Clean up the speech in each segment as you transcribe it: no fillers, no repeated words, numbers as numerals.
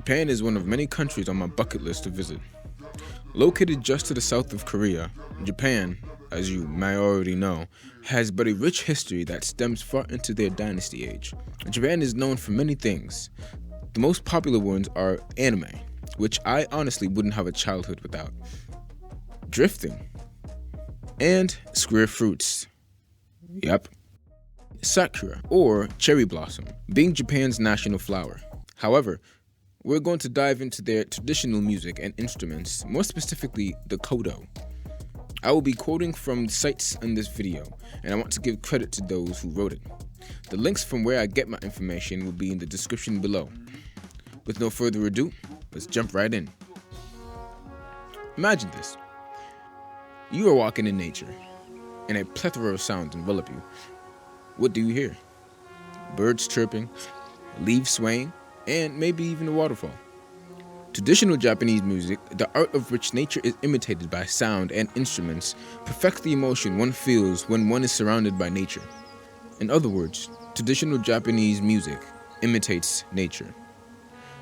Japan is one of many countries on my bucket list to visit. Located just to the south of Korea, Japan, as you may already know, has but a rich history that stems far into their dynasty age. Japan is known for many things. The most popular ones are anime, which I honestly wouldn't have a childhood without, drifting, and square fruits. Yep. Sakura, or cherry blossom, being Japan's national flower. However, we're going to dive into their traditional music and instruments, more specifically the kodo. I will be quoting from sites in this video, and I want to give credit to those who wrote it. The links from where I get my information will be in the description below. With no further ado, let's jump right in. Imagine this. You are walking in nature, and a plethora of sounds envelop you. What do you hear? Birds chirping, leaves swaying, and maybe even a waterfall. Traditional Japanese music, the art of which nature is imitated by sound and instruments, perfects the emotion one feels when one is surrounded by nature. In other words, traditional Japanese music imitates nature.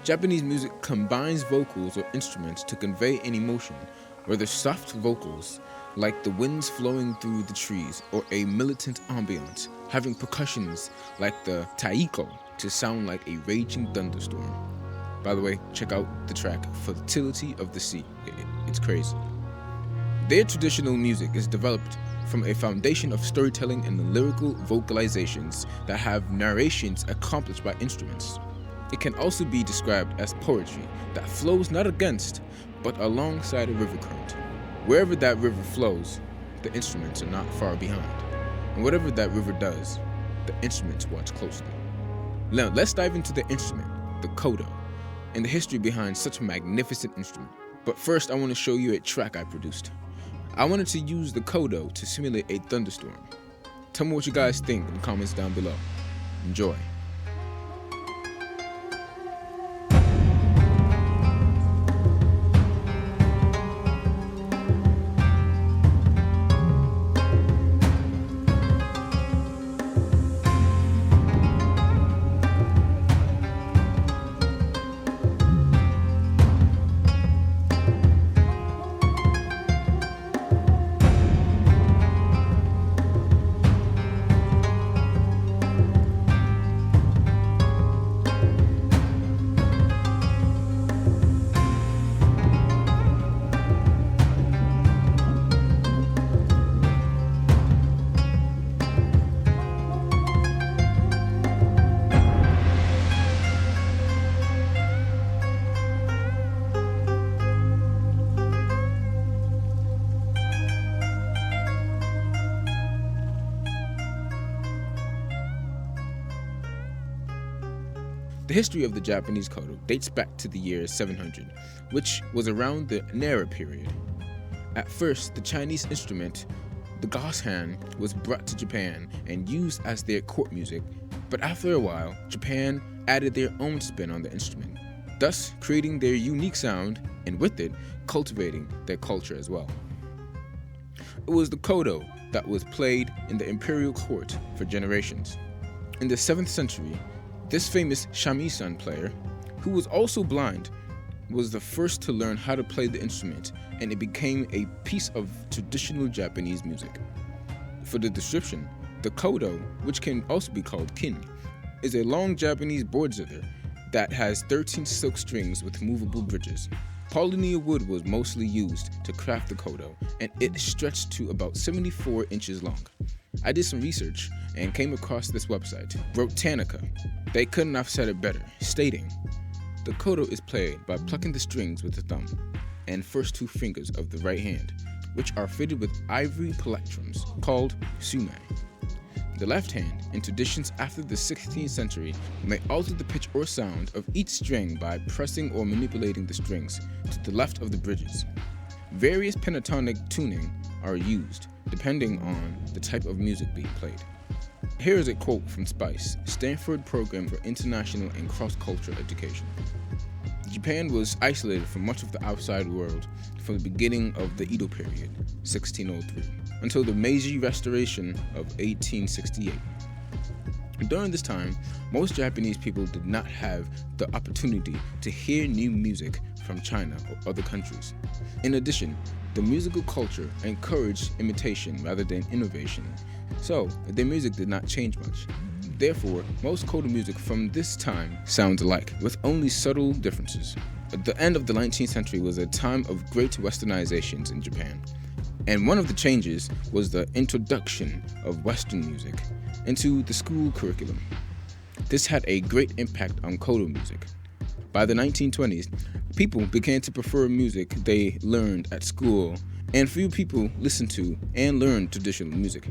Japanese music combines vocals or instruments to convey an emotion, whether soft vocals like the winds flowing through the trees, or a militant ambiance having percussions like the taiko to sound like a raging thunderstorm. By the way, check out the track Fertility of the Sea. It's crazy. Their traditional music is developed from a foundation of storytelling and lyrical vocalizations that have narrations accomplished by instruments. It can also be described as poetry that flows not against, but alongside a river current. Wherever that river flows, the instruments are not far behind. And whatever that river does, the instruments watch closely. Now, let's dive into the instrument, the kodo, and the history behind such a magnificent instrument. But first, I want to show you a track I produced. I wanted to use the kodo to simulate a thunderstorm. Tell me what you guys think in the comments down below. Enjoy. The history of the Japanese kodo dates back to the year 700, which was around the Nara period. At first, the Chinese instrument, the goshan, was brought to Japan and used as their court music, but after a while, Japan added their own spin on the instrument, thus creating their unique sound, and with it, cultivating their culture as well. It was the kodo that was played in the imperial court for generations. In the 7th century, this famous shamisen player, who was also blind, was the first to learn how to play the instrument, and it became a piece of traditional Japanese music. For the description, the kodo, which can also be called kin, is a long Japanese board zither that has 13 silk strings with movable bridges. Paulownia wood was mostly used to craft the kodo, and it stretched to about 74 inches long. I did some research and came across this website, wrote Tanaka. They couldn't have said it better, stating, "The kodo is played by plucking the strings with the thumb and first 2 fingers of the right hand, which are fitted with ivory plectrums called sume. The left hand, in traditions after the 16th century, may alter the pitch or sound of each string by pressing or manipulating the strings to the left of the bridges. Various pentatonic tuning are used, depending on the type of music being played." Here is a quote from SPICE, Stanford Program for International and Cross-Cultural Education. Japan was isolated from much of the outside world from the beginning of the Edo period, 1603, until the Meiji Restoration of 1868. During this time, most Japanese people did not have the opportunity to hear new music from China or other countries. In addition, the musical culture encouraged imitation rather than innovation, so their music did not change much. Therefore, most Kodo music from this time sounds alike, with only subtle differences. The end of the 19th century was a time of great westernizations in Japan, and one of the changes was the introduction of Western music into the school curriculum. This had a great impact on Kodo music. By the 1920s, people began to prefer music they learned at school, and few people listened to and learned traditional music.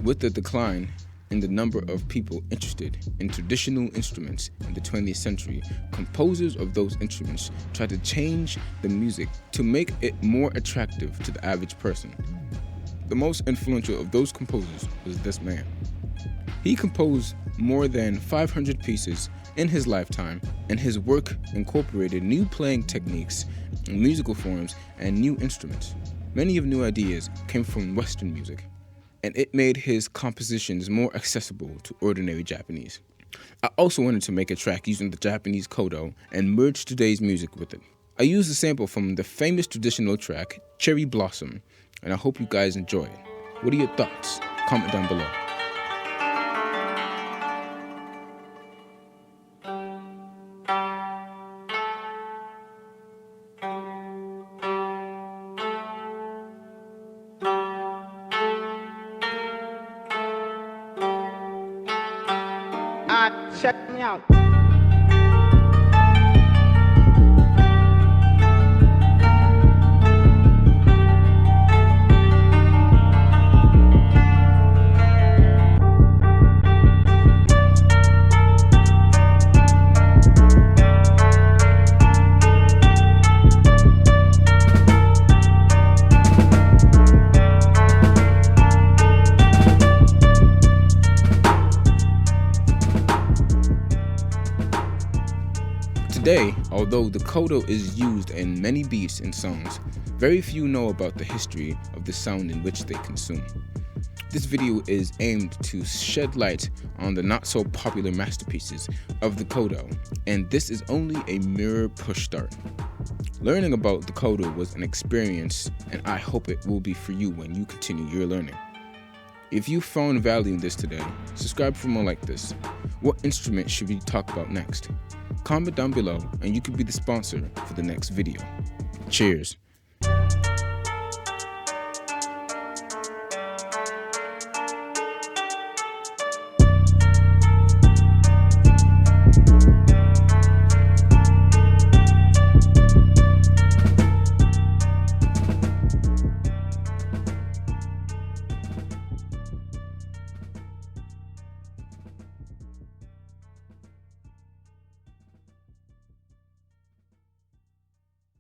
With the decline in the number of people interested in traditional instruments in the 20th century, composers of those instruments tried to change the music to make it more attractive to the average person. The most influential of those composers was this man. He composed more than 500 pieces in his lifetime, and his work incorporated new playing techniques, musical forms, and new instruments. Many of new ideas came from Western music, and it made his compositions more accessible to ordinary Japanese. I also wanted to make a track using the Japanese Kodo and merge today's music with it. I used a sample from the famous traditional track, Cherry Blossom, and I hope you guys enjoy it. What are your thoughts? Comment down below. Check me out. Today, although the Kodo is used in many beats and songs, very few know about the history of the sound in which they consume. This video is aimed to shed light on the not so popular masterpieces of the Kodo, and this is only a mere push start. Learning about the Kodo was an experience, and I hope it will be for you when you continue your learning. If you found value in this today, subscribe for more like this. What instrument should we talk about next? Comment down below and you could be the sponsor for the next video. Cheers.